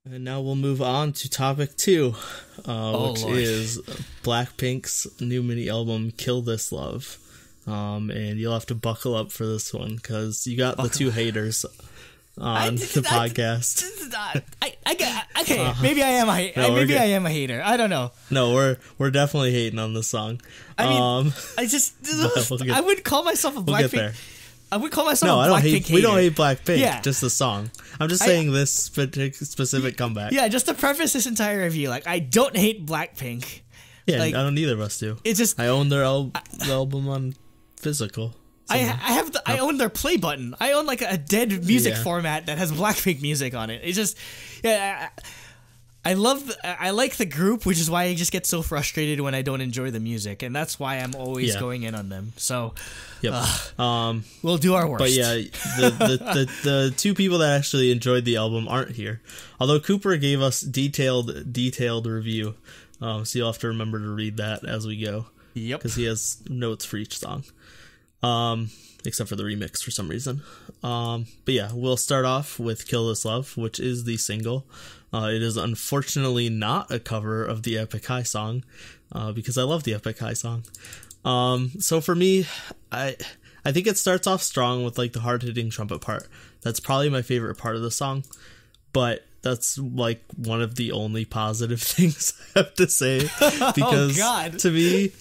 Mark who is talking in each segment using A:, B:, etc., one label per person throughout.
A: And now we'll move on to topic 2, which
B: Lord.
A: is BlackPink's new mini album, Kill This Love. And you'll have to buckle up for this one, because you got the two haters on the podcast.
B: Okay, maybe I am I am a hater. I don't know.
A: No, we're definitely hating on this song.
B: I mean, I wouldn't call myself a
A: We'll get
B: BlackPink.
A: there.
B: I would call myself
A: No,
B: a
A: I don't
B: BlackPink
A: hate.
B: hater.
A: We don't hate BlackPink.
B: Yeah.
A: Just the song. I'm just saying this specific comeback.
B: Yeah, just to preface this entire review, like, I don't hate BlackPink.
A: Yeah,
B: like,
A: I don't either of us do.
B: It's just
A: I own their album on physical.
B: I own their play button. I own like a dead music
A: Yeah.
B: format that has BlackPink music on it. It's just, yeah. I like the group, which is why I just get so frustrated when I don't enjoy the music, and that's why I'm always going in on them. So,
A: Yep.
B: we'll do our worst.
A: But yeah, the two people that actually enjoyed the album aren't here. Although Cooper gave us detailed review, so you'll have to remember to read that as we go.
B: Yep.
A: Because he has notes for each song, except for the remix for some reason. But yeah, we'll start off with "Kill This Love," which is the single. It is unfortunately not a cover of the Epic High song, because I love the Epic High song. So for me, I think it starts off strong with like the hard-hitting trumpet part. That's probably my favorite part of the song, but that's like one of the only positive things I have to say, because to me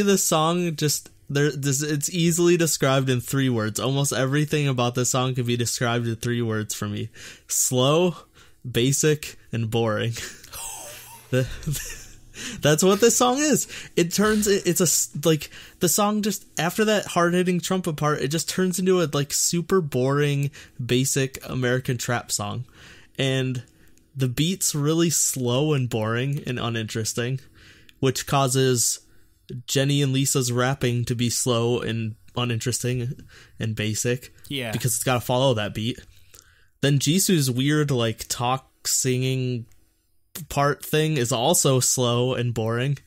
A: the song just it's easily described in 3 words. Almost everything about this song can be described in 3 words for me: slow, basic, and boring. That's what this song is. The song just, after that hard-hitting trumpet part, it just turns into a like super boring, basic American trap song. And the beat's really slow and boring and uninteresting, which causes Jenny and Lisa's rapping to be slow and uninteresting and basic.
B: Yeah.
A: Because it's got to follow that beat. Then Jisoo's weird like talk singing part thing is also slow and boring.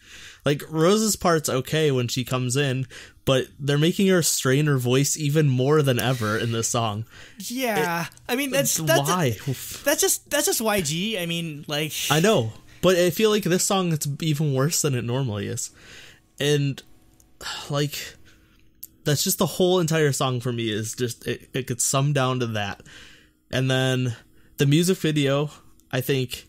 A: Like, Rose's part's okay when she comes in, but they're making her strain her voice even more than ever in this song.
B: Yeah. I mean, that's
A: why?
B: That's just YG. I mean, like,
A: I know, but I feel like this song it's even worse than it normally is. And like, that's just the whole entire song for me is just it could sum down to that. And then the music video, I think,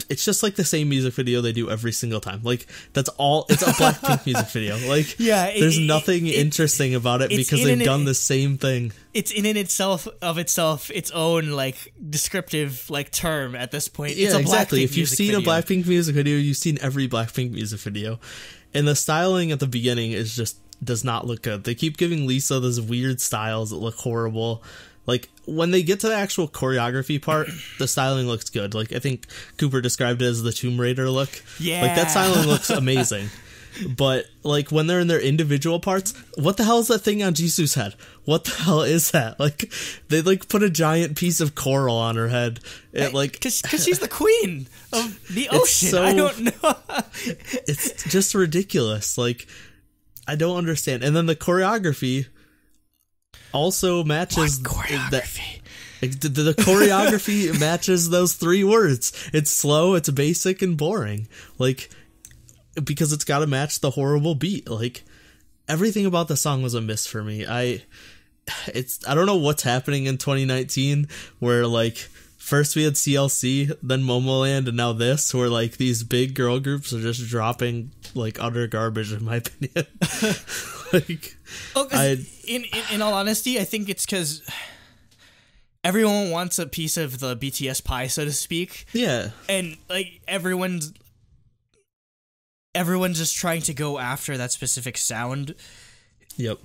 A: it's just like the same music video they do every single time. Like, that's all. It's a BlackPink music video. Like,
B: yeah,
A: there's nothing interesting about it because they've done the same thing.
B: It's in itself its own like descriptive like term at this point.
A: Yeah,
B: it's a
A: exactly.
B: BlackPink
A: If you've seen
B: video.
A: a BlackPink music video, you've seen every BlackPink music video. And the styling at the beginning is just does not look good. They keep giving Lisa those weird styles that look horrible. Like, when they get to the actual choreography part, the styling looks good. Like, I think Cooper described it as the Tomb Raider look.
B: Yeah.
A: Like, that styling looks amazing. But, like, when they're in their individual parts, what the hell is that thing on Jisoo's head? What the hell is that? Like, they, like, put a giant piece of coral on her head. It, like...
B: Because she's the queen of the ocean. I don't know.
A: It's just ridiculous. Like, I don't understand. And then the choreography also matches
B: choreography?
A: The choreography matches those 3 words. It's slow, it's basic, and boring. Like, because it's got to match the horrible beat. Like, everything about the song was a miss for me. I don't know what's happening in 2019 where, like, first we had CLC, then Momoland, and now this, where, like, these big girl groups are just dropping, like, utter garbage, in my opinion. Like,
B: in all honesty, I think it's because everyone wants a piece of the BTS pie, so to speak.
A: Yeah.
B: And, like, everyone's just trying to go after that specific sound.
A: Yep.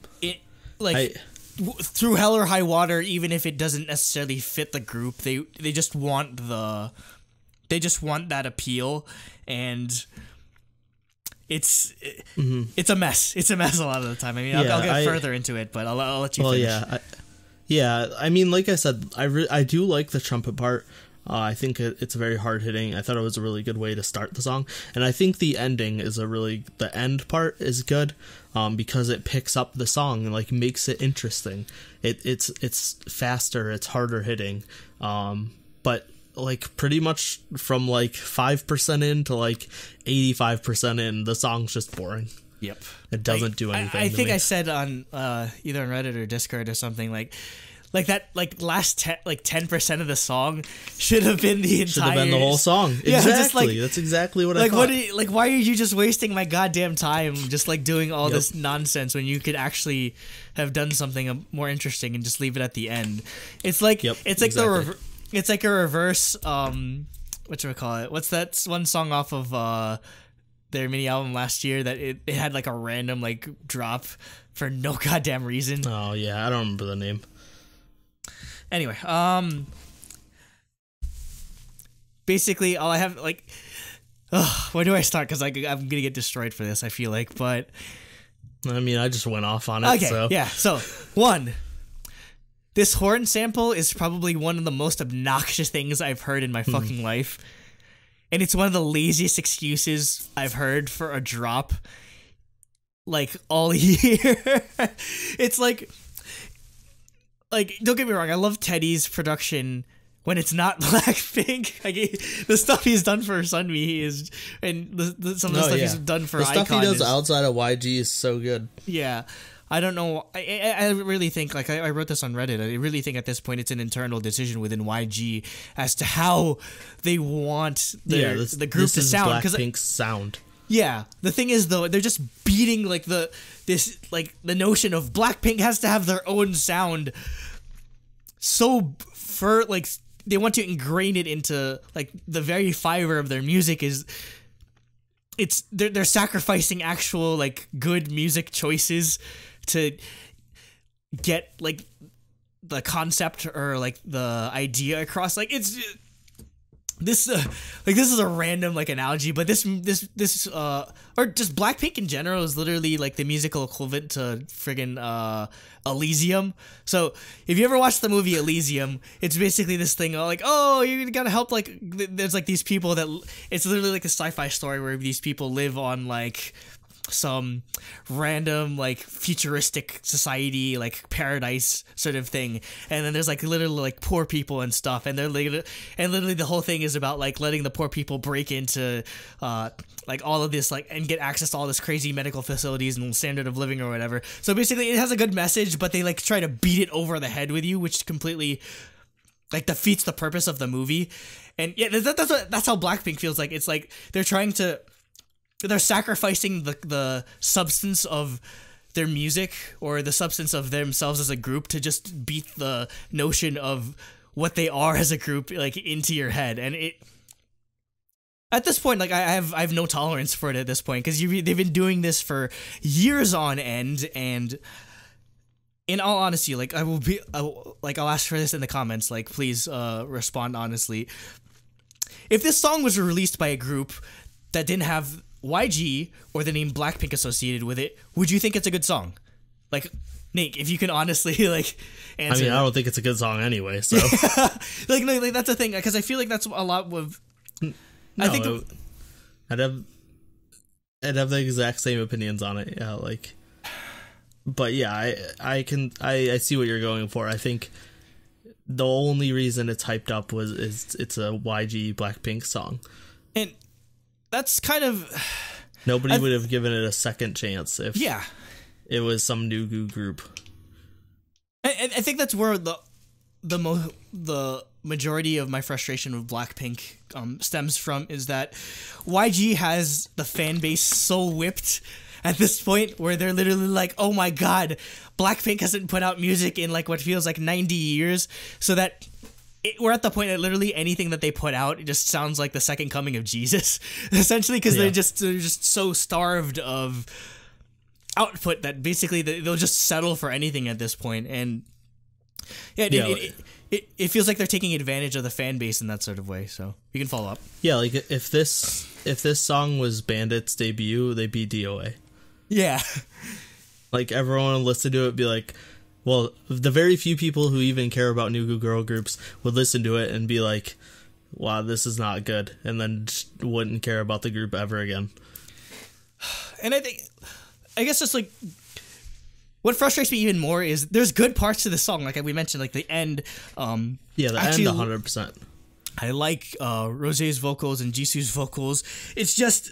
B: Through hell or high water, even if it doesn't necessarily fit the group, they just want that appeal, and it's a mess. It's a mess a lot of the time. I mean, I'll get further into it, but I'll let you finish.
A: Yeah. I mean, like I said, I do like the trumpet part. I think it's very hard hitting. I thought it was a really good way to start the song, and I think the ending is the end part is good, because it picks up the song and like makes it interesting. It's faster, it's harder hitting, but like pretty much from like 5% in to like 85% in, the song's just boring.
B: Yep.
A: It doesn't do anything.
B: I think
A: me.
B: I said on either on Reddit or Discord or something like that, like last 10% of the song should have been the entire.
A: Should have been the whole song.
B: Yeah,
A: exactly.
B: just like,
A: that's exactly what
B: like
A: I thought.
B: Why are you just wasting my goddamn time just like doing all this nonsense when you could actually have done something more interesting and just leave it at the end? It's like it's like it's like a reverse whatchamacallit? What's that one song off of their mini album last year that it had like a random like drop for no goddamn reason?
A: Oh yeah, I don't remember the name.
B: Anyway, basically all I have like, where do I start? Because I'm gonna get destroyed for this, I feel like. But
A: I mean, I just went off on it.
B: Okay,
A: so.
B: yeah. So one, this horn sample is probably one of the most obnoxious things I've heard in my fucking life, and it's one of the laziest excuses I've heard for a drop, like all year. It's like, don't get me wrong, I love Teddy's production when it's not BlackPink. Like, the stuff he's done for Sunmi is, and some of the stuff he's done for Icon.
A: The stuff he does outside of YG is so good.
B: Yeah. I don't know. I really think, like, I wrote this on Reddit. I really think at this point it's an internal decision within YG as to how they want the group to sound.
A: This is BlackPink's sound.
B: Yeah. The thing is, though, they're just beating, like, the notion of BlackPink has to have their own sound like, they want to ingrain it into, like, the very fiber of their music is... They're sacrificing actual, like, good music choices to get, like, the concept or, like, the idea across. Like, this is a random, like, analogy, but this or just BlackPink in general is literally like the musical equivalent to friggin' Elysium. So if you ever watched the movie Elysium, it's basically this thing like, oh, you gotta help, like, there's like these people that it's literally like a sci-fi story where these people live on like some random, like, futuristic society, like, paradise sort of thing, and then there's like literally like poor people and stuff, and literally the whole thing is about like letting the poor people break into like all of this, like, and get access to all this crazy medical facilities and standard of living or whatever. So basically it has a good message, but they like try to beat it over the head with you, which completely like defeats the purpose of the movie. And yeah, that's how BlackPink feels like. It's like they're sacrificing the substance of their music or the substance of themselves as a group to just beat the notion of what they are as a group, like, into your head. And at this point, like, I have no tolerance for it at this point, because they've been doing this for years on end. And in all honesty, like, I'll ask for this in the comments, like, please respond honestly. If this song was released by a group that didn't have YG or the name BlackPink associated with it, would you think it's a good song? Like, Nate, if you can honestly, like, answer.
A: I mean, I don't think it's a good song anyway, so.
B: like, that's the thing, because I feel like that's a lot with...
A: No,
B: I think
A: I'd have the exact same opinions on it, yeah, like... But yeah, I see what you're going for. I think the only reason it's hyped up is it's a YG BlackPink song.
B: And... that's kind of...
A: Nobody would have given it a second chance if it was some new group.
B: I think that's where the majority of my frustration with BlackPink stems from, is that YG has the fan base so whipped at this point where they're literally like, oh my god, BlackPink hasn't put out music in like what feels like 90 years, so that... we're at the point that literally anything that they put out, it just sounds like the second coming of Jesus, essentially, because they're just so starved of output that basically they'll just settle for anything at this point. And it feels like they're taking advantage of the fan base in that sort of way. So you can follow up. Yeah,
A: like if this song was Bandit's debut, they'd be DOA.
B: Yeah,
A: like everyone would listen to it, be like. Well, the very few people who even care about new girl groups would listen to it and be like, wow, this is not good, and then just wouldn't care about the group ever again.
B: And I guess just like, what frustrates me even more is there's good parts to the song, like we mentioned, like the end.
A: The end, 100%.
B: I like Rosé's vocals and Jisoo's vocals. It's just,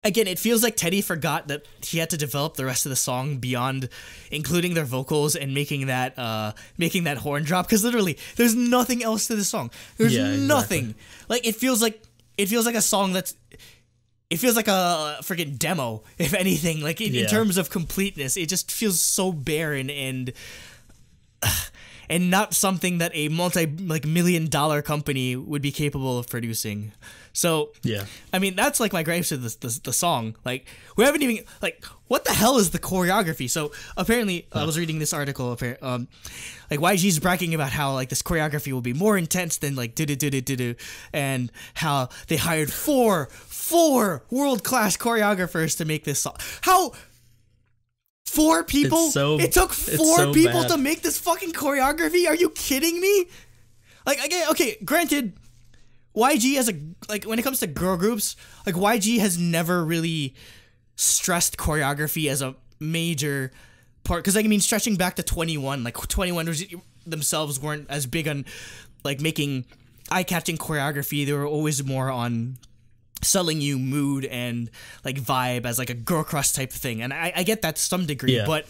B: again, it feels like Teddy forgot that he had to develop the rest of the song beyond including their vocals and making that horn drop, because literally there's nothing else to the song. There's nothing. Like it feels like a song it feels like a freaking demo, if anything. Like in terms of completeness, it just feels so barren and not something that a multi-million-dollar company would be capable of producing. So, I mean, that's like my gripes with the song. Like, we haven't even, like, what the hell is the choreography? So, apparently, I was reading this article, like, YG's bragging about how, like, this choreography will be more intense than, like, Ddu-Du, and how they hired four world-class choreographers to make this song. How... 4 people? It took 4 people to make this fucking choreography? Are you kidding me? Like, okay, granted, YG when it comes to girl groups, like, YG has never really stressed choreography as a major part. Because, like, I mean, stretching back to 21, like, 21 themselves weren't as big on, like, making eye-catching choreography. They were always more on selling you mood and like vibe as like a girl crush type of thing, and I get that to some degree, but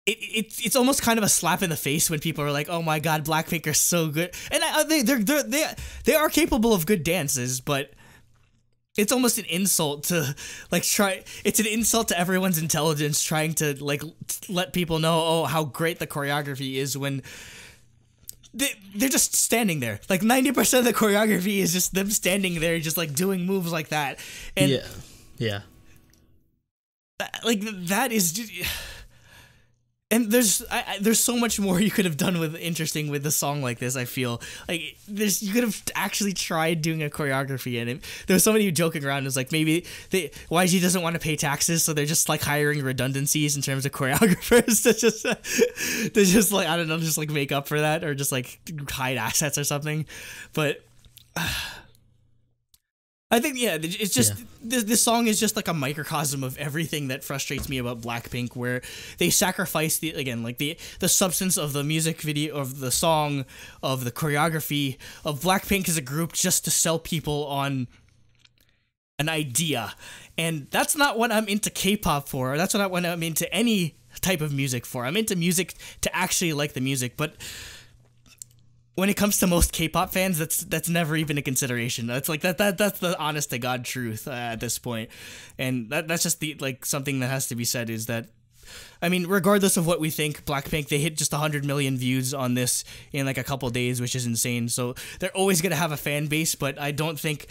B: it's almost kind of a slap in the face when people are like, "Oh my god, BlackPink are so good," and they are capable of good dances, but it's almost an insult to like it's an insult to everyone's intelligence trying to like let people know how great the choreography is when they're just standing there. Like 90% of the choreography is just them standing there, just like doing moves like that. And like that is just, and there's so much more you could have done with interesting with a song like this. I feel like you could have actually tried doing a choreography, and there was somebody joking around. It was like maybe YG doesn't want to pay taxes, so they're just like hiring redundancies in terms of choreographers to just like, I don't know, just like make up for that, or just like hide assets or something. But I think it's just this song is just like a microcosm of everything that frustrates me about BlackPink, where they sacrifice the substance of the music video, of the song, of the choreography of BlackPink as a group just to sell people on an idea. And that's not what I'm into K-pop for. That's not what I'm into any type of music for. I'm into music to actually like the music, but when it comes to most K-pop fans, that's never even a consideration. That's like that's the honest to God truth at this point, and that's just the like something that has to be said is that, I mean, regardless of what we think, BlackPink, they hit just 100 million views on this in like a couple days, which is insane. So they're always gonna have a fan base, but I don't think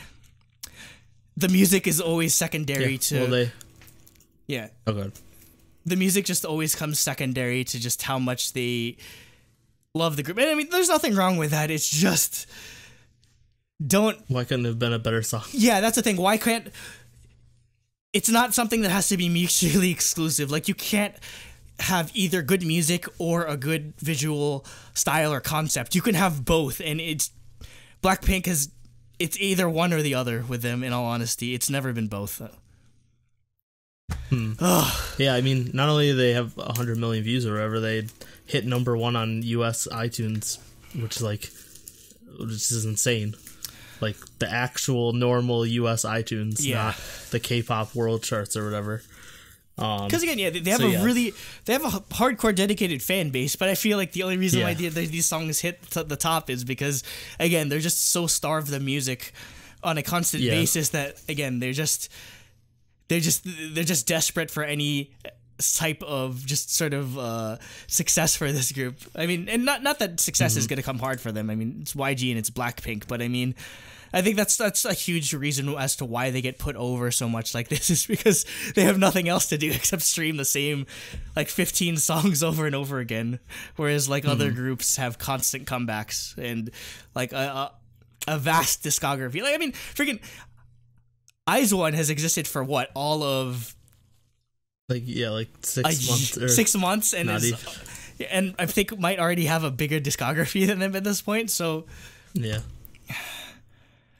B: the music is always secondary to.
A: Well,
B: Oh god. The music just always comes secondary to just how much they love the group. And I mean, there's nothing wrong with that. It's just why couldn't it have been a better song? Yeah, that's the thing. Why can't it's not something that has to be mutually exclusive. Like, you can't have either good music or a good visual style or concept. You can have both, and BlackPink it's either one or the other with them, in all honesty. It's never been both.
A: Yeah, I mean, not only do they have 100 million views or whatever, they hit #1 on US iTunes, which is insane. Like the actual normal US iTunes, not the K-pop world charts or whatever. Because again, they have they have a hardcore dedicated fan base, but I feel like the only reason why these songs hit the top is because, again, they're just so starved of music on a constant basis that, again, they're just desperate for any type of just sort of success for this group. I mean, and not that success is going to come hard for them. I mean, it's YG and it's BlackPink, but I mean, I think that's a huge reason as to why they get put over so much like this, is because they have nothing else to do except stream the same like 15 songs over and over again, whereas like other groups have constant comebacks and like a vast discography. Like, I mean, freaking IZ*ONE has existed for what, all of like 6 months or 6 months, and and I think might already have a bigger discography than them at this point. So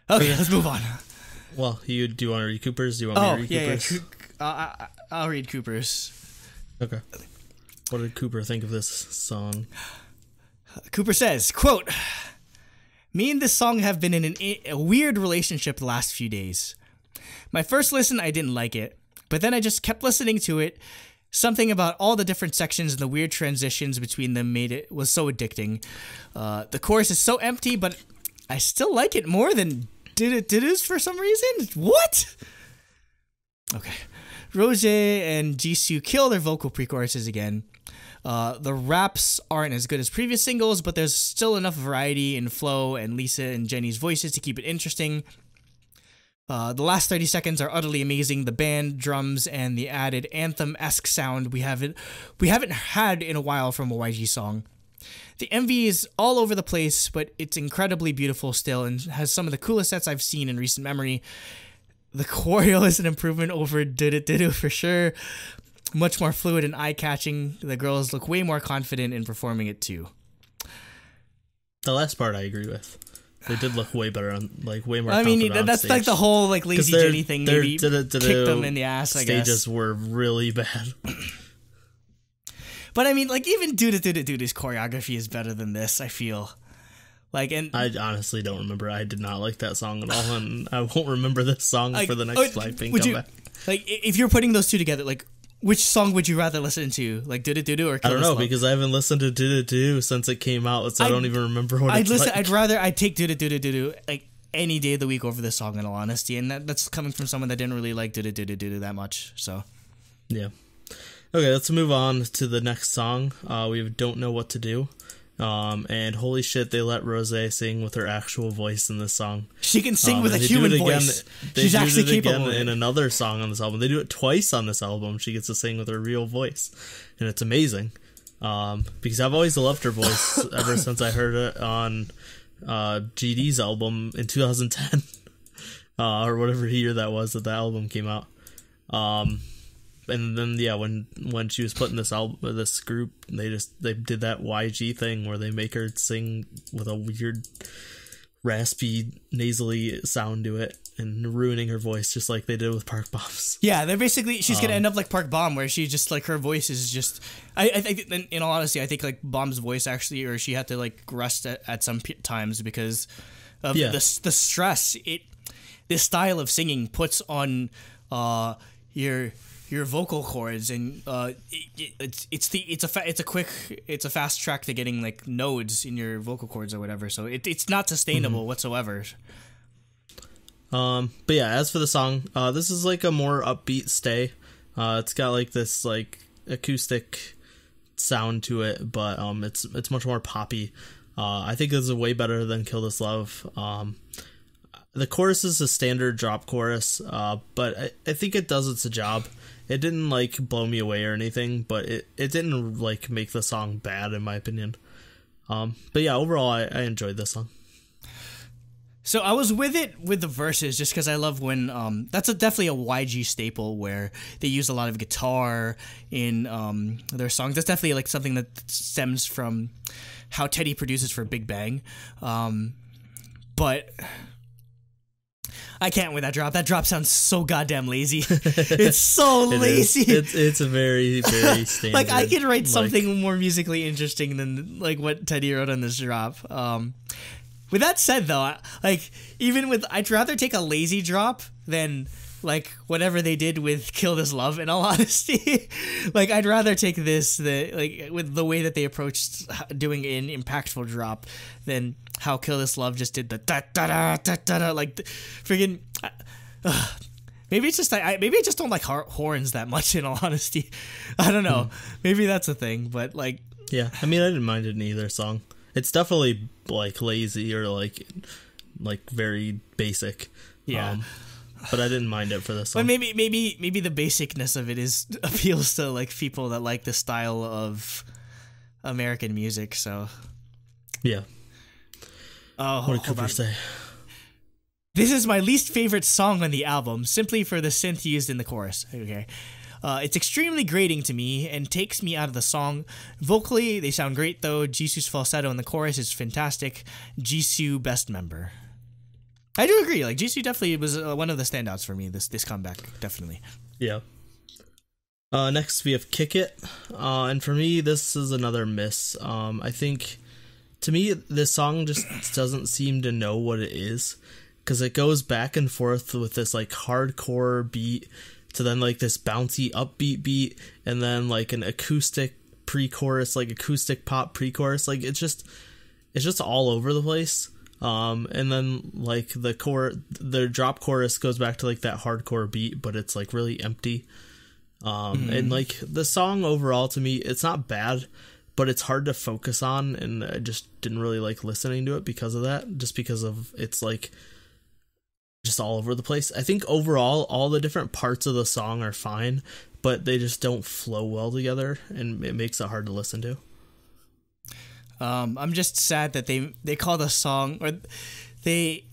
A: okay, let's move on. Well, do you want to read Cooper's? Do you want me to read Cooper's? I'll read Cooper's. Okay. What did Cooper think of this song?
B: Cooper says, quote, "Me and this song have been in a weird relationship the last few days. My first listen, I didn't like it, but then I just kept listening to it. Something about all the different sections and the weird transitions between them was so addicting. The chorus is so empty, but I still like it more than Ddu-Du's for some reason. What?" Okay. Rose and Jisoo kill their vocal pre-choruses again. The raps aren't as good as previous singles, but there's still enough variety in Flo and Lisa and Jenny's voices to keep it interesting. The last 30 seconds are utterly amazing. The band, drums, and the added anthem-esque sound we haven't had in a while from a YG song. The MV is all over the place, but it's incredibly beautiful still and has some of the coolest sets I've seen in recent memory. The choreo is an improvement over Ddu-Du Ddu-Du for sure. Much more fluid and eye-catching. The girls look way more confident in performing it too.
A: The last part I agree with. They did look way better on, like, way more.
B: I mean,
A: confident
B: that's
A: on stage.
B: like the whole like lazy Jenny thing. Maybe
A: Ddu-Du
B: kicked them in the ass. I guess
A: stages were really bad.
B: But I mean, like even Ddu-Du Ddu-Du's choreography is better than this. I feel. Like, and
A: I honestly don't remember. I did not like that song at all, and I won't remember this song for the next BlackPink comeback.
B: Like, if you're putting those two together, like, which song would you rather listen to, like Ddu-Du Ddu-Du or Kill
A: I don't know,
B: This Love?
A: because I haven't listened to Ddu-Du Ddu-Du since it came out, so I don't even remember what it's like.
B: I'd take Ddu-Du Ddu-Du Ddu-Du like any day of the week over this song, in all honesty, and that's coming from someone that didn't really like Ddu-Du Ddu-Du Ddu-Du that much. So,
A: yeah. Okay, let's move on to the next song. We Don't Know What to Do. And holy shit, they let Rose sing with her actual voice in this song.
B: She can sing with a human voice. She's actually capable.
A: In another song on this album. They do it twice on this album. She gets to sing with her real voice, and it's amazing. Because I've always loved her voice ever since I heard it on GD's album in 2010, or whatever year that was that the album came out. And then yeah, when she was put in this group, they did that YG thing where they make her sing with a weird raspy nasally sound to it and ruining her voice just like they did with Park Bombs.
B: Yeah, they're basically she's gonna end up like Park Bomb, where she just like her voice is just. I think in all honesty, I think like Bomb's voice actually, or she had to like rest at some times because of the stress this style of singing puts on your vocal cords, and it's a fast track to getting like nodes in your vocal cords or whatever. So it's not sustainable whatsoever.
A: But yeah, as for the song, this is like a more upbeat stay. It's got like this like acoustic sound to it, but it's much more poppy. I think this is way better than Kill This Love. The chorus is a standard drop chorus, but I think it does its job. It didn't like blow me away or anything, but it didn't like make the song bad in my opinion. But yeah, overall I enjoyed this song.
B: So I was with the verses just because I love when that's definitely a YG staple where they use a lot of guitar in their songs. That's definitely like something that stems from how Teddy produces for Big Bang. But I can't with that drop. That drop sounds so goddamn lazy. It's so lazy.
A: It's a very, very standard.
B: Like I could write something more musically interesting than like what Teddy wrote on this drop. With that said, though, like I'd rather take a lazy drop than like whatever they did with Kill This Love. In all honesty, like I'd rather take this with the way that they approached doing an impactful drop than how Kill This Love just did the da da da da da da like friggin'. Maybe it's just maybe I just don't like horns that much. In all honesty, I don't know. Maybe that's a thing, but like
A: yeah, I mean I didn't mind it in either song. It's definitely like lazy or like very basic.
B: Yeah.
A: But I didn't mind it for this song.
B: But maybe the basicness of it appeals to like people that like the style of American music. So
A: yeah.
B: Oh,
A: what did Cooper say?
B: This is my least favorite song on the album, simply for the synth used in the chorus. Okay. It's extremely grating to me and takes me out of the song. Vocally, they sound great though. Jisoo's falsetto in the chorus is fantastic. Jisoo best member. I do agree. Like Jisoo definitely was one of the standouts for me this comeback. Definitely.
A: Yeah. Next we have Kick It, and for me this is another miss. I think to me, this song just doesn't seem to know what it is, because it goes back and forth with this like hardcore beat to then like this bouncy upbeat beat, and then like an acoustic pre-chorus, like acoustic pop pre-chorus. Like it's just all over the place. And then like the drop chorus goes back to like that hardcore beat, but it's like really empty. And like the song overall, to me, it's not bad, but it's hard to focus on, and I just didn't really like listening to it because of that, just because of it's like just all over the place. I think overall all the different parts of the song are fine, but they just don't flow well together, and it makes it hard to listen to.
B: I'm just sad that they call the song, or the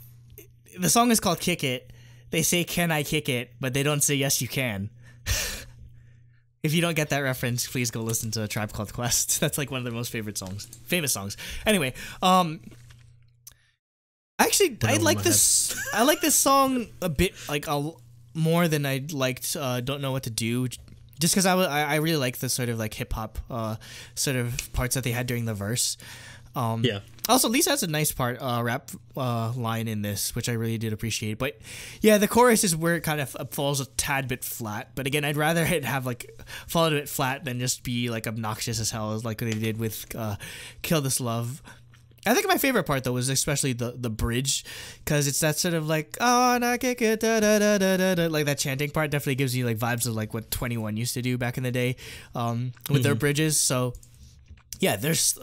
B: song is called Kick It. They say, "Can I kick it?" but they don't say, "Yes, you can." If you don't get that reference, please go listen to A Tribe Called Quest. That's like one of their most famous songs. Anyway, actually, I like this. I like this song a bit more than I liked Don't Know What to Do, just because I really like the sort of like hip hop sort of parts that they had during the verse. Yeah. Also, Lisa has a nice rap line in this, which I really did appreciate. But yeah, the chorus is where it kind of falls a tad bit flat. But again, I'd rather it have like fall a bit flat than just be like obnoxious as hell, as like they did with Kill This Love. I think my favorite part though was especially the bridge, because it's that sort of like, oh, and I kick it, da, da, da, da, da, da. Like that chanting part definitely gives you like vibes of like what 21 used to do back in the day with their bridges. So yeah, there's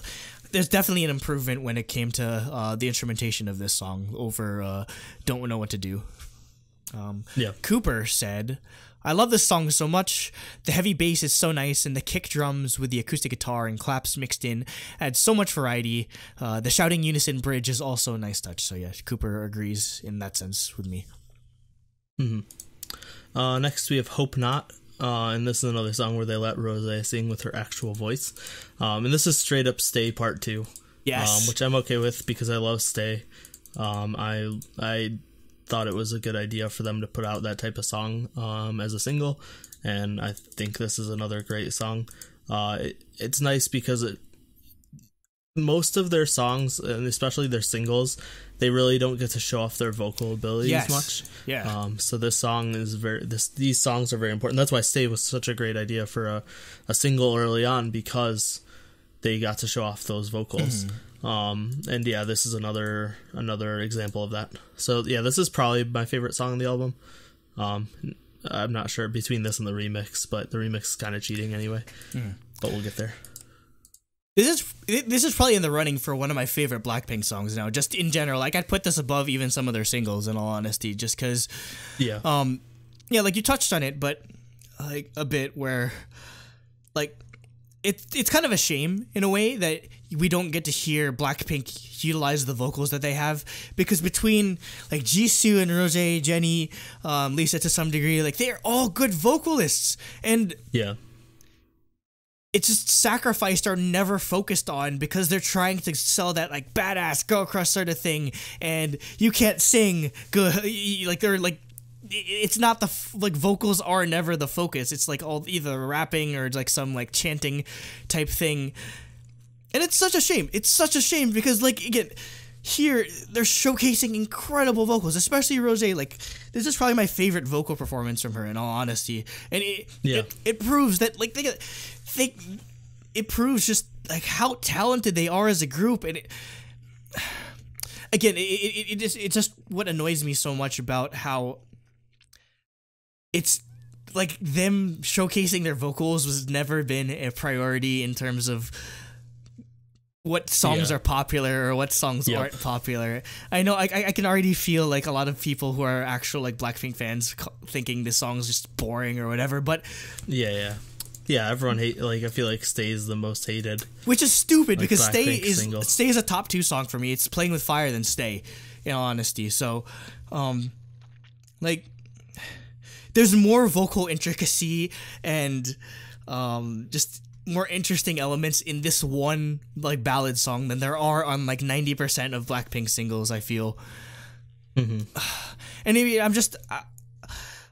B: definitely an improvement when it came to the instrumentation of this song over Don't Know What to Do. Cooper said, "I love this song so much. The heavy bass is so nice, and the kick drums with the acoustic guitar and claps mixed in add so much variety. The shouting unison bridge is also a nice touch." So yeah, Cooper agrees in that sense with me.
A: Next we have Hope Not. And this is another song where they let Rosé sing with her actual voice. And this is straight up Stay Part 2.
B: Yes.
A: Which I'm okay with because I love Stay. I thought it was a good idea for them to put out that type of song as a single. And I think this is another great song. It's nice because most of their songs, and especially their singles, they really don't get to show off their vocal abilities much.
B: Yeah.
A: So this song is these songs are very important. That's why Stay was such a great idea for a single early on, because they got to show off those vocals. And yeah, this is another example of that. So yeah, this is probably my favorite song on the album. I'm not sure between this and the remix, but the remix is kind of cheating anyway. But we'll get there.
B: This is probably in the running for one of my favorite BlackPink songs now, just in general. Like, I'd put this above even some of their singles, in all honesty, just because, like you touched on it, but like a bit where, like, it's kind of a shame in a way that we don't get to hear BlackPink utilize the vocals that they have, because between like Jisoo and Rosé, Jennie, Lisa to some degree, like they're all good vocalists, and it's just sacrificed or never focused on because they're trying to sell that like badass girl crush sort of thing, and you can't sing good. Like they're like, it's not like vocals are never the focus. It's like all either rapping or like some like chanting type thing, and it's such a shame. It's such a shame because like again, here they're showcasing incredible vocals, especially Rosé. Like this is probably my favorite vocal performance from her, in all honesty, and it proves that like it proves just like how talented they are as a group. And it's just what annoys me so much about how it's like them showcasing their vocals was never been a priority in terms of what songs are popular or what songs aren't popular. I know I can already feel like a lot of people who are actual like BlackPink fans thinking this song's just boring or whatever, but everyone I feel like Stay is the most hated, which is stupid, like, because Stay is a top 2 song for me. It's Playing with Fire than Stay, in all honesty. So like there's more vocal intricacy and just more interesting elements in this one like ballad song than there are on like 90% of BlackPink singles, I feel. And maybe I'm just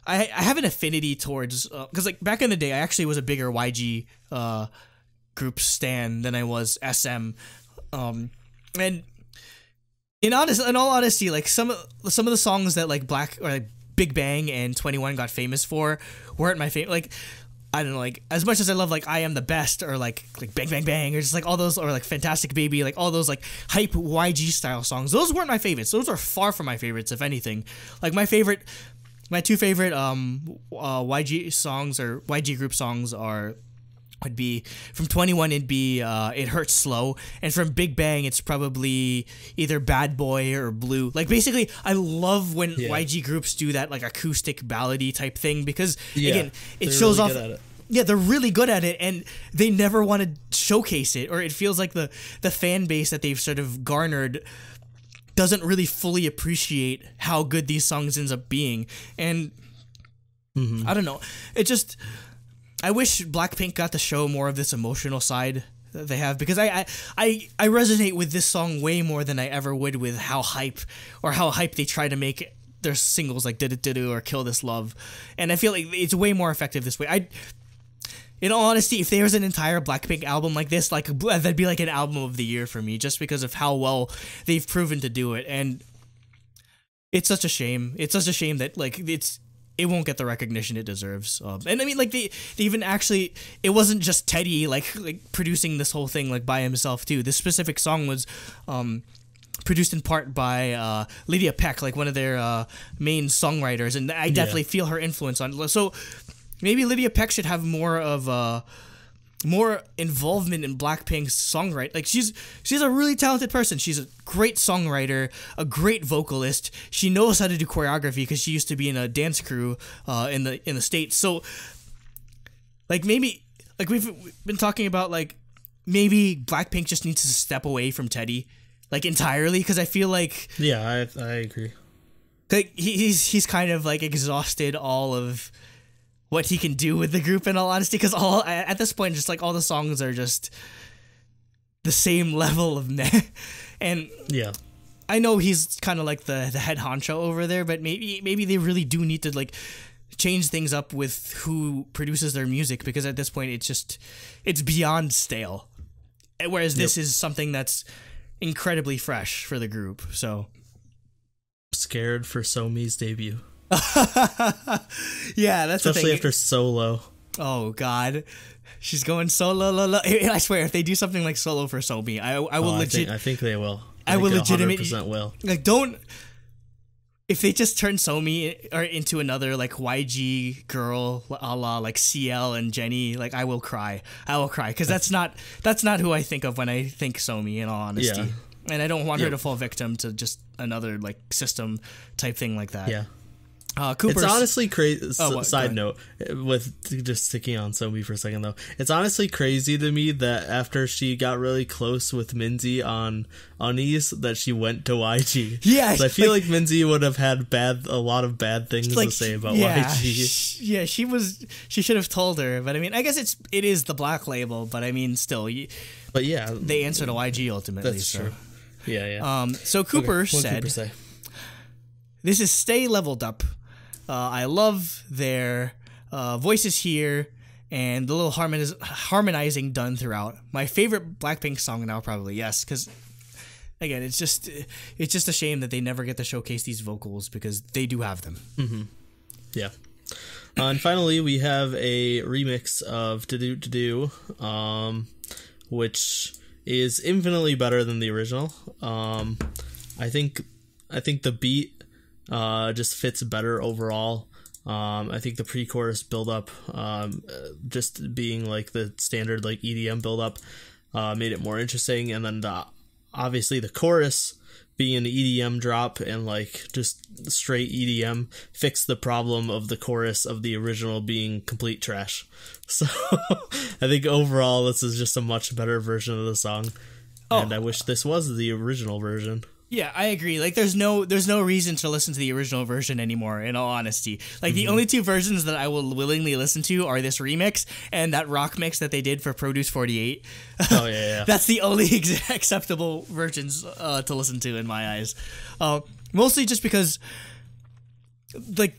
B: I have an affinity towards because like back in the day I actually was a bigger YG group stan than I was SM, And in all honesty, like some of the songs that like Big Bang and 21 got famous for weren't my favorite. Like, I don't know, like as much as I love like I Am the Best or like Bang Bang Bang or just like all those, or like Fantastic Baby, like all those like hype YG style songs, those weren't my favorites. Those are far from my favorites, if anything. Like my two favorite YG songs or YG group songs would be from 21, it'd be It Hurts Slow, and from Big Bang it's probably either Bad Boy or Blue. Like basically I love when YG groups do that like acoustic ballady type thing, because again it shows really off. Yeah, they're really good at it, and they never want to showcase it, or it feels like the fan base that they've sort of garnered doesn't really fully appreciate how good these songs ends up being. And I don't know, it just, I wish BlackPink got to show more of this emotional side that they have, because I resonate with this song way more than I ever would with how hype they try to make their singles like Ddu-Du Ddu-Du or Kill This Love. And I feel like it's way more effective this way. In all honesty, if there was an entire BlackPink album like this, like that'd be like an album of the year for me, just because of how well they've proven to do it. And it's such a shame. It's such a shame that like it won't get the recognition it deserves. And I mean, like they even actually, it wasn't just Teddy like producing this whole thing like by himself too. This specific song was produced in part by Lydia Peck, like one of their main songwriters, and I definitely feel her influence on. So maybe Lydia Peck should have more involvement in BlackPink's songwriting. Like she's a really talented person. She's a great songwriter, a great vocalist. She knows how to do choreography because she used to be in a dance crew in the States. So like maybe like we've been talking about, like maybe BlackPink just needs to step away from Teddy like entirely, because I feel like
A: I agree.
B: Like he's kind of like exhausted all of what he can do with the group, in all honesty, because at this point, just like all the songs are just the same level of meh. And I know he's kind of like the head honcho over there, but maybe they really do need to like change things up with who produces their music, because at this point it's beyond stale. Whereas this is something that's incredibly fresh for the group. So
A: scared for Somi's debut.
B: Yeah, that's
A: especially after Solo.
B: Oh God, she's going solo. I swear, if they do something like Solo for Somi, I will I
A: think they will.
B: I will legitimately
A: 100% will.
B: Like, if they just turn Somi into another like YG girl, a la like CL and Jenny, like I will cry, because that's not who I think of when I think Somi, in all honesty. Yeah. And I don't want her to fall victim to just another like system type thing like that.
A: Yeah.
B: Cooper's,
A: it's honestly crazy. Side note, with just sticking on Somi for a second though, it's honestly crazy to me that after she got really close with Minzy on Unnies, that she went to YG.
B: Yeah,
A: I feel like Minzy would have had a lot of bad things to say about YG.
B: Yeah, she should have told her, but I mean, I guess it is the Black label, but I mean, still.
A: But yeah,
B: they answer to YG ultimately.
A: That's true.
B: Yeah. So Cooper said, "This is Stay Leveled Up. I love their voices here and the little harmonizing done throughout. My favorite BlackPink song now, probably, yes, because again, it's just a shame that they never get to showcase these vocals, because they do have them."
A: Mm-hmm. Yeah. And finally, we have a remix of Ddu-Du Ddu-Du, which is infinitely better than the original. I think the beat just fits better overall. I think the pre-chorus build-up, just being like the standard like EDM build-up, made it more interesting, and then obviously the chorus being an EDM drop and like just straight EDM fixed the problem of the chorus of the original being complete trash. So I think overall this is just a much better version of the song, and I wish this was the original version.
B: Yeah, I agree. Like, there's no reason to listen to the original version anymore, in all honesty. Like, the only two versions that I will willingly listen to are this remix and that rock mix that they did for Produce 48.
A: Oh, yeah.
B: That's the only acceptable versions to listen to in my eyes. Mostly just because, like,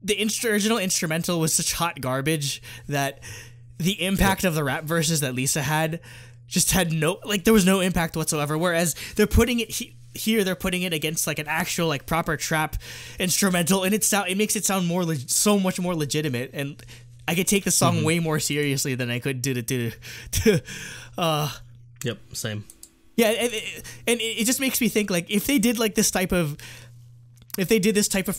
B: the original instrumental was such hot garbage that the impact of the rap verses that Lisa had just had no, like, there was no impact whatsoever. Whereas they're putting it here, they're putting it against like an actual like proper trap instrumental, and it makes it sound so much more legitimate, and I could take the song way more seriously than I could do.
A: Yep, same.
B: Yeah, and it just makes me think, like, if they did this type of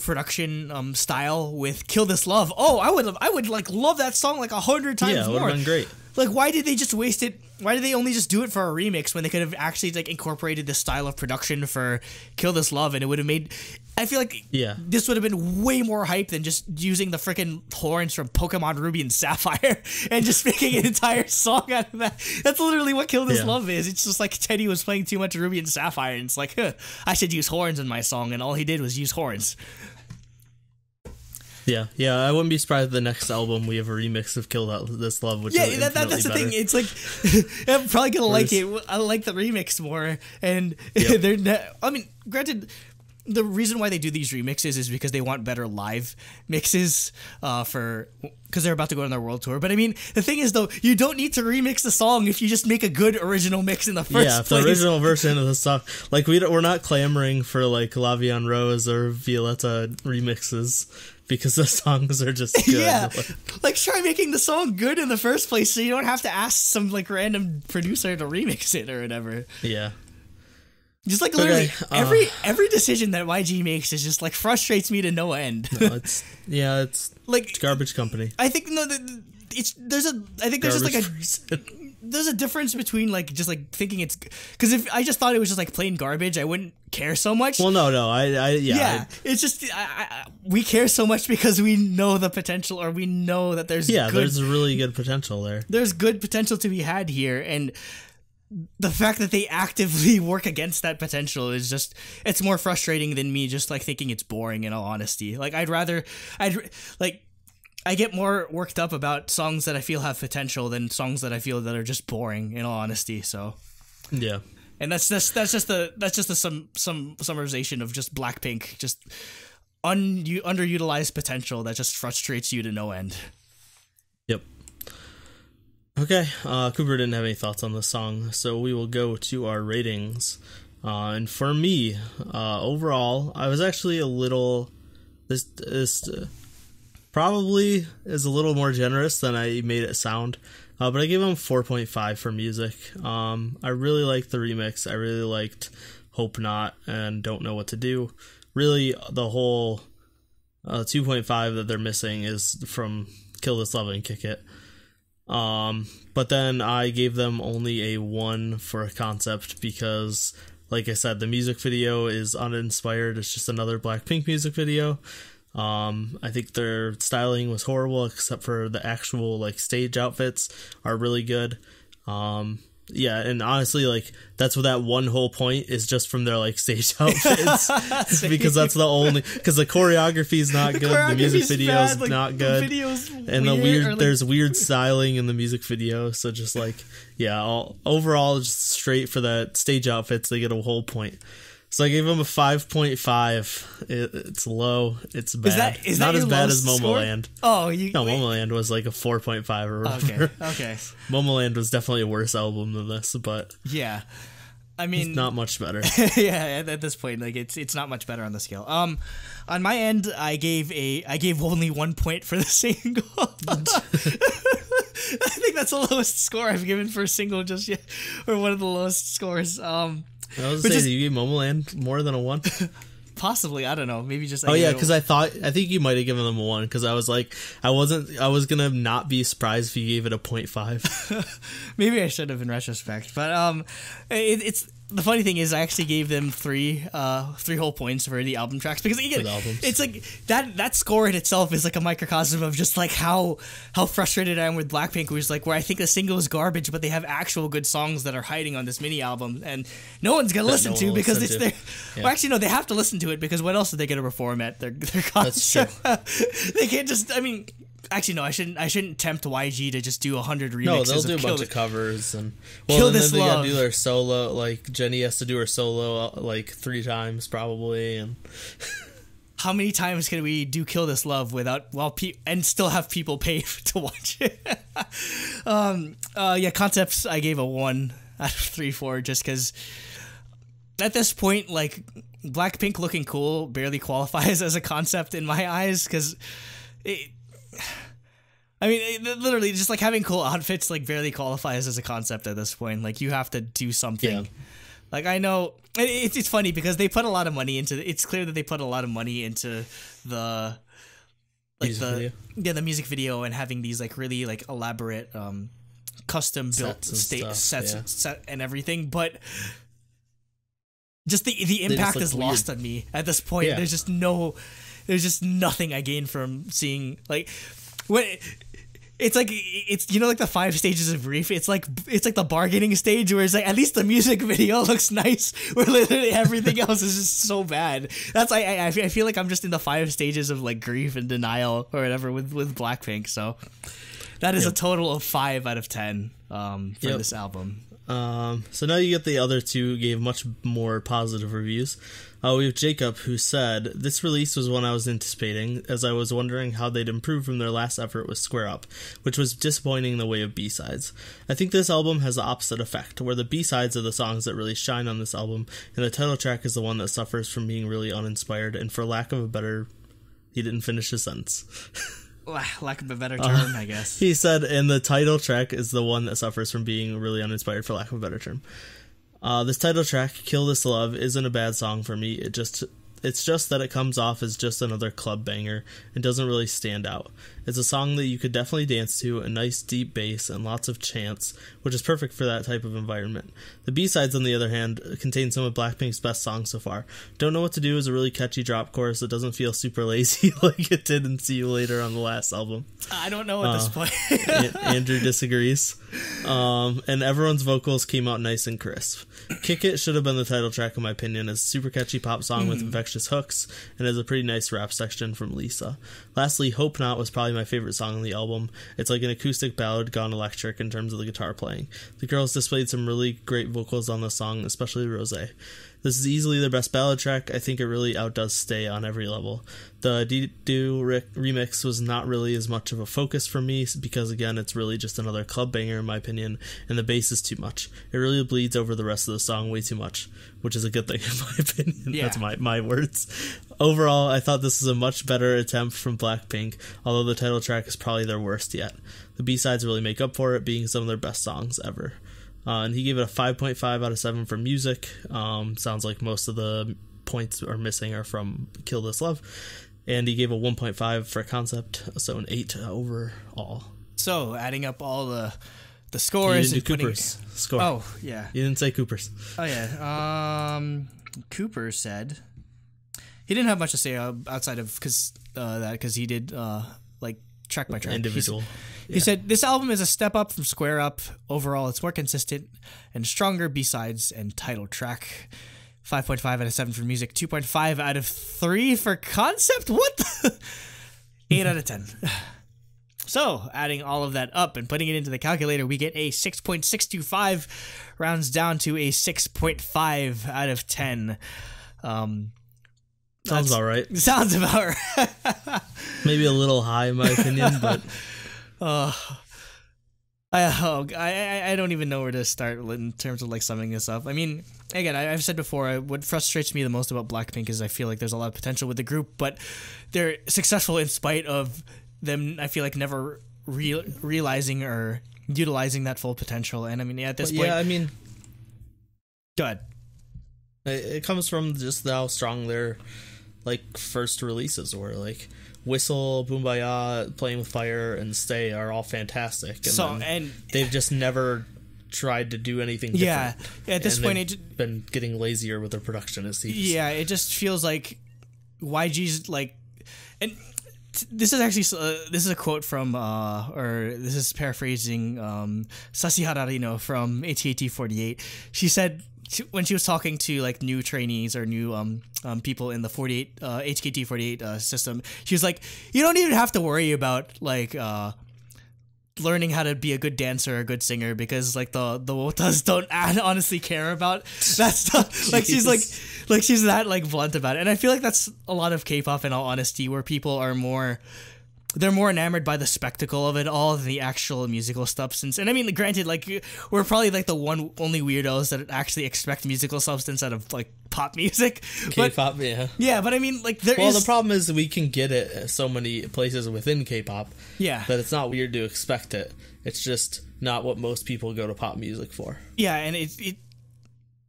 B: production style with "Kill This Love," I would like love that song like 100 times more.
A: Yeah, it would have been great.
B: Like, why did they just waste it? Why did they only just do it for a remix when they could have actually like incorporated this style of production for "Kill This Love," and it would have made. I feel like this would have been way more hype than just using the freaking horns from Pokemon Ruby and Sapphire and just making an entire song out of that. That's literally what "Kill This Love" is. It's just like Teddy was playing too much Ruby and Sapphire, and it's like, I should use horns in my song, and all he did was use horns.
A: Yeah, I wouldn't be surprised if the next album we have a remix of "Kill This Love," which is
B: that's the
A: better.
B: thing. It's like I'm probably gonna like it. I like the remix more, and I mean, granted, the reason why they do these remixes is because they want better live mixes because they're about to go on their world tour. But I mean, the thing is, though, you don't need to remix the song if you just make a good original mix in the first place.
A: Yeah, if the original version of the song, like we're not clamoring for like La Vie en Rose or Violetta remixes because the songs are just good.
B: Yeah, like try making the song good in the first place so you don't have to ask some like random producer to remix it or whatever.
A: Yeah.
B: Just like literally every decision that YG makes is just like frustrates me to no end.
A: No, it's like it's garbage company.
B: I think there's a difference between like just like thinking it's because if I just thought it was just like plain garbage, I wouldn't care so much.
A: Well, no,
B: it's just we care so much because we know the potential, or we know that there's
A: there's really good potential there.
B: There's good potential to be had here, and the fact that they actively work against that potential is just, it's more frustrating than me just like thinking it's boring, in all honesty. Like I get more worked up about songs that I feel have potential than songs that I feel that are just boring, in all honesty. So
A: yeah.
B: And that's just the summarization of just BlackPink, just underutilized potential that just frustrates you to no end.
A: Yep. Okay, Cooper didn't have any thoughts on the song, so we will go to our ratings. And for me, overall, I was actually a little... This probably is a little more generous than I made it sound, but I gave him 4.5 for music. I really liked the remix. I really liked Hope Not and Don't Know What to Do. Really, the whole 2.5 that they're missing is from Kill This Love and Kick It. But then I gave them only a 1 for a concept because, like I said, the music video is uninspired. It's just another BlackPink music video. I think their styling was horrible except for the actual like stage outfits are really good. Yeah, and honestly, like, that's what that one whole point is, just from their, like, stage outfits. Because that's the only... Because the choreography is not good, the music video is not good. And there's weird styling in the music video, so just, like, yeah, overall, just straight for that stage outfits, they get a whole point. So I gave them a 5.5. It's low. It's bad. Is that not as bad as Momoland.
B: Oh,
A: no, Momoland was like a 4.5 or whatever.
B: Okay.
A: Momoland was definitely a worse album than this, but
B: yeah, I mean,
A: it's not much better.
B: Yeah, at this point, like it's not much better on the scale. On my end, I gave only 1 point for the single. I think that's the lowest score I've given for a single just yet, or one of the lowest scores.
A: I was saying, you gave Momoland more than a 1?
B: Possibly, I don't know. Maybe just.
A: Because I think you might have given them a 1, because I was like, I was gonna not be surprised if you gave it a 0.5.
B: Maybe I should have in retrospect, but it's. The funny thing is, I actually gave them three whole points for the album tracks, because again, it's like that score in itself is like a microcosm of just like how frustrated I am with BlackPink, where I think the single is garbage, but they have actual good songs that are hiding on this mini album, and no one's gonna listen to because it's their. Yeah. Well, actually, no, they have to listen to it, because what else are they gonna perform at their concert? That's true. They can't just. I mean. Actually, no. I shouldn't tempt YG to just do 100 remixes.
A: No, they'll do a bunch of covers and Kill This Love. They gotta do their solo. Like Jenny has to do her solo like 3 times probably, and
B: how many times can we do Kill This Love without and still have people pay to watch it? Yeah, concepts I gave a 1 out of 3 for, just because at this point, like, BlackPink looking cool barely qualifies as a concept in my eyes, because literally just like having cool outfits like barely qualifies as a concept at this point. Like, you have to do something. Yeah. Like, I know it's funny because they put a lot of money into it's clear that they put a lot of money into the music video and having these like really like elaborate custom built sets and everything, but just the impact is lost on me at this point. Yeah. There's just nothing I gain from seeing like when it's like like the 5 stages of grief. It's like the bargaining stage where it's like at least the music video looks nice, where literally everything else is just so bad. That's I feel like I'm just in the 5 stages of like grief and denial or whatever with BlackPink. So that is a total of 5 out of 10 for this album.
A: So now you get the other two gave much more positive reviews. We have Jacob, who said, "This release was one I was anticipating, as I was wondering how they'd improve from their last effort with Square Up, which was disappointing in the way of B-sides. I think this album has the opposite effect, where the B-sides are the songs that really shine on this album, and the title track is the one that suffers from being really uninspired, and for lack of a better..." He didn't finish his sentence.
B: Lack of a better term, I guess.
A: He said, "And the title track is the one that suffers from being really uninspired, for lack of a better term. This title track, Kill This Love, isn't a bad song for me. It's just that it comes off as just another club banger and doesn't really stand out. It's a song that you could definitely dance to, a nice deep bass and lots of chants, which is perfect for that type of environment. The B-sides, on the other hand, contain some of BlackPink's best songs so far. Don't Know What to Do is a really catchy drop chorus that doesn't feel super lazy like it did in See You Later on the last album."
B: I don't know at this point.
A: Andrew disagrees. And everyone's vocals came out nice and crisp. Kick It should have been the title track in my opinion, as a super catchy pop song with infectious hooks, and has a pretty nice rap section from Lisa. Lastly, Hope Not was probably my favorite song on the album. It's like an acoustic ballad gone electric in terms of the guitar playing. The girls displayed some really great vocals on the song, especially Rosé. This is easily their best ballad track. I think it really outdoes Stay on every level. The Ddu-Du remix was not really as much of a focus for me, because again, it's really just another club banger in my opinion, and the bass is too much. It really bleeds over the rest of the song way too much, which is a good thing in my opinion. Yeah. That's my words. Overall, I thought this was a much better attempt from BlackPink, although the title track is probably their worst yet. The B-sides really make up for it, being some of their best songs ever. And he gave it a 5.5 out of 7 for music. Sounds like most of the points are missing are from Kill This Love. And he gave a 1.5 for concept, so an 8 overall.
B: So, adding up all the scores
A: and Cooper's score.
B: Oh, yeah.
A: You didn't say Cooper's.
B: Oh, yeah. Cooper said he didn't have much to say outside of because he did track by track.
A: Individual.
B: He said, "This album is a step up from Square Up. Overall, it's more consistent and stronger B-sides and title track. 5.5 out of 7 for music, 2.5 out of 3 for concept. What the? 8 out of 10. So, adding all of that up and putting it into the calculator, we get a 6.625, rounds down to a 6.5 out of 10.
A: Sounds about right.
B: Sounds about right.
A: Maybe a little high in my opinion, but...
B: I don't even know where to start in terms of like summing this up. I mean, again, I've said before, what frustrates me the most about BlackPink is I feel like there's a lot of potential with the group, but they're successful in spite of them, I feel like, never realizing or utilizing that full potential. And I mean, at this point...
A: Yeah, I mean...
B: Go ahead.
A: It comes from just how strong their like first releases were. Like Whistle, Boombaya, Playing with Fire, and Stay are all fantastic. And they've just never tried to do anything different.
B: Yeah, at this point, it's
A: been getting lazier with their production, it seems.
B: Yeah, it just feels like YG's like, and this is actually this is a quote from or this is paraphrasing Sashi Hararino from AT-AT48. She said, when she was talking to like new trainees or new people in the 48 HKT48 system, she was like, you don't even have to worry about like learning how to be a good dancer or a good singer, because like the wotas don't honestly care about that stuff. Like she's that like blunt about it, and I feel like that's a lot of K-pop in all honesty, where people are more. They're more enamored by the spectacle of it all than the actual musical substance. And I mean, granted, like we're probably like the only weirdos that actually expect musical substance out of like pop music.
A: K-pop, yeah.
B: Yeah, but I mean, like the
A: problem is we can get it at so many places within K-pop.
B: Yeah.
A: That it's not weird to expect it. It's just not what most people go to pop music for.
B: Yeah, and it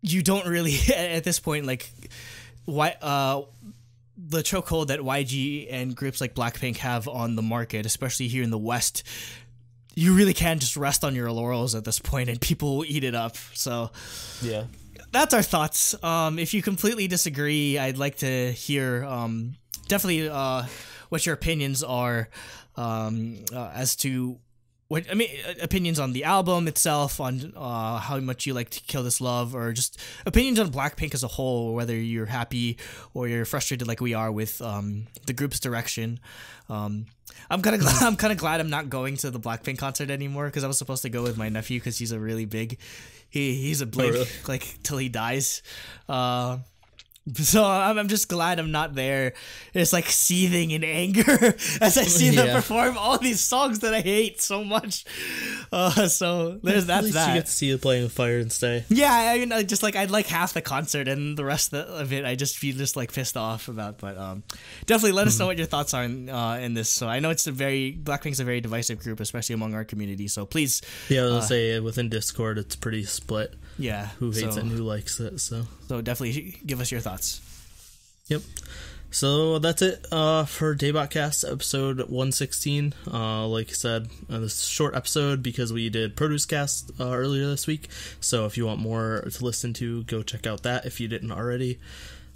B: you don't really at this point like why the chokehold that YG and groups like BlackPink have on the market, especially here in the West, you really can't just rest on your laurels at this point, and people will eat it up. So,
A: yeah,
B: that's our thoughts. If you completely disagree, I'd like to hear definitely what your opinions are as to opinions on the album itself, on how much you like To Kill This Love, or just opinions on BlackPink as a whole, whether you're happy or you're frustrated like we are with the group's direction. I'm kind of glad I'm not going to the BlackPink concert anymore, because I was supposed to go with my nephew because he's a really big, he's a Blink like till he dies. So I'm just glad I'm not there. It's like seething in anger as I see them perform all these songs that I hate so much. So there's that. At least
A: you get to see you playing with fire and stay.
B: Yeah, I mean, I'd like half the concert, and the rest of it I just feel just like pissed off about. But definitely let us know what your thoughts are in this. So I know BlackPink's a very divisive group, especially among our community. So please,
A: yeah, I was gonna say within Discord it's pretty split.
B: Yeah,
A: who hates it and who likes it. So
B: definitely give us your thoughts.
A: Yep. So that's it for DaebakCast episode 116. Like I said, this is a short episode because we did Produce Cast earlier this week. So if you want more to listen to, go check out that if you didn't already.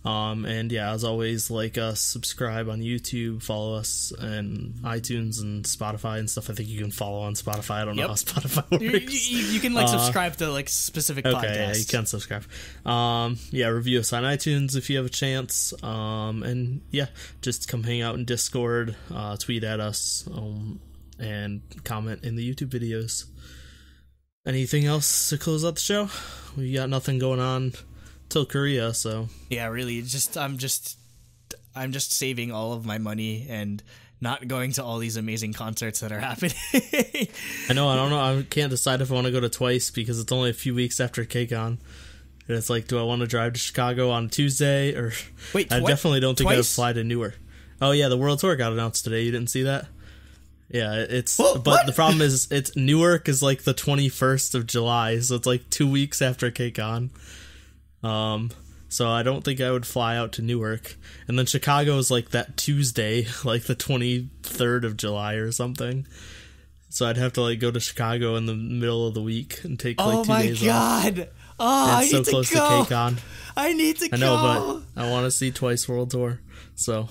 A: And yeah, as always, like us, subscribe on YouTube, follow us and iTunes and Spotify and stuff. I think you can follow on Spotify. I don't know how Spotify works.
B: You can like subscribe to like specific podcasts.
A: Yeah, you can subscribe. Yeah, review us on iTunes if you have a chance. And yeah, just come hang out in Discord, tweet at us, and comment in the YouTube videos. Anything else to close out the show? We got nothing going on till Korea, so
B: yeah, really, I'm just saving all of my money and not going to all these amazing concerts that are happening.
A: I know, I can't decide if I want to go to Twice because it's only a few weeks after KCON, and it's like, do I want to drive to Chicago on Tuesday, or
B: wait,
A: I definitely don't think
B: Twice?
A: I would fly to Newark. Oh yeah, the World Tour got announced today. You didn't see that? Yeah, the problem is it's Newark is like the 21st of July, so it's like 2 weeks after KCON. So I don't think I would fly out to Newark. And then Chicago is like that Tuesday, like the 23rd of July or something. So I'd have to like go to Chicago in the middle of the week and take like 2 days off.
B: Oh my god! Oh, I need to go.
A: So close to KCON.
B: I need to go.
A: I know, but I want to see Twice World Tour. So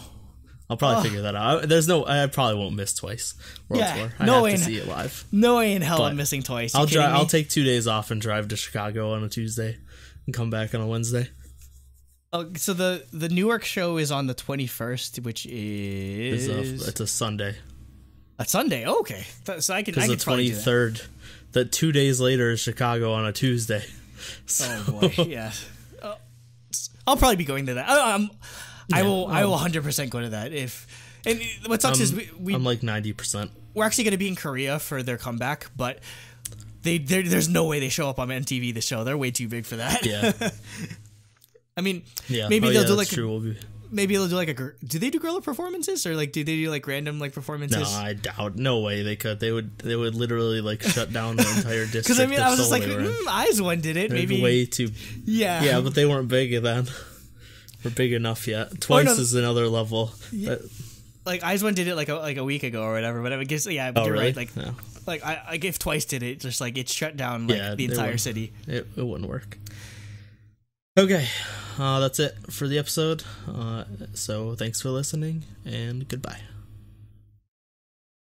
A: I'll probably figure that out. I probably won't miss Twice World Tour. I have to see it live.
B: No way in hell I'm missing Twice.
A: I'll take 2 days off and drive to Chicago on a Tuesday and come back on a Wednesday.
B: Oh, so the Newark show is on the 21st, which is
A: it's a Sunday.
B: A Sunday, oh, okay. So I can. Because the
A: 23rd, that 2 days later is Chicago on a Tuesday. So.
B: Oh boy, yeah. I'll probably be going to that. I will 100% go to that. And what sucks is
A: I'm like 90%.
B: We're actually going to be in Korea for their comeback, but there's no way they show up on MTV. The show, they're way too big for that.
A: Yeah.
B: I mean, maybe they'll do like
A: true.
B: Maybe they'll do like do they do gorilla performances, or like do they do like random like performances?
A: No, I doubt. No way they could. They would literally like shut down the entire district.
B: Because I mean, I was just like, Eyes One did it.
A: They're
B: maybe
A: way too. Yeah, but they weren't big then. We're big enough yet. Twice is another level.
B: Yeah. Like Eyes One did it like a week ago or whatever. But I guess you're
A: really?
B: right. Like like I if Twice did it, just like it shut down like the entire city.
A: It wouldn't work. Okay, that's it for the episode. So thanks for listening, and goodbye.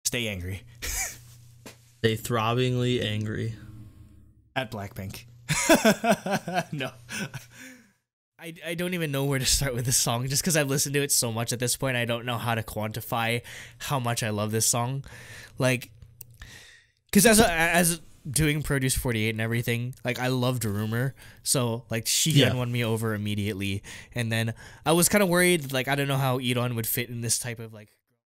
B: Stay angry.
A: Stay throbbingly angry.
B: At BlackPink. No. I don't even know where to start with this song, just because I've listened to it so much at this point. I don't know how to quantify how much I love this song. Like, Because as doing Produce 48 and everything, like I loved Rumor, so like she had won me over immediately. And then I was kind of worried, like I don't know how Edon would fit in this type of like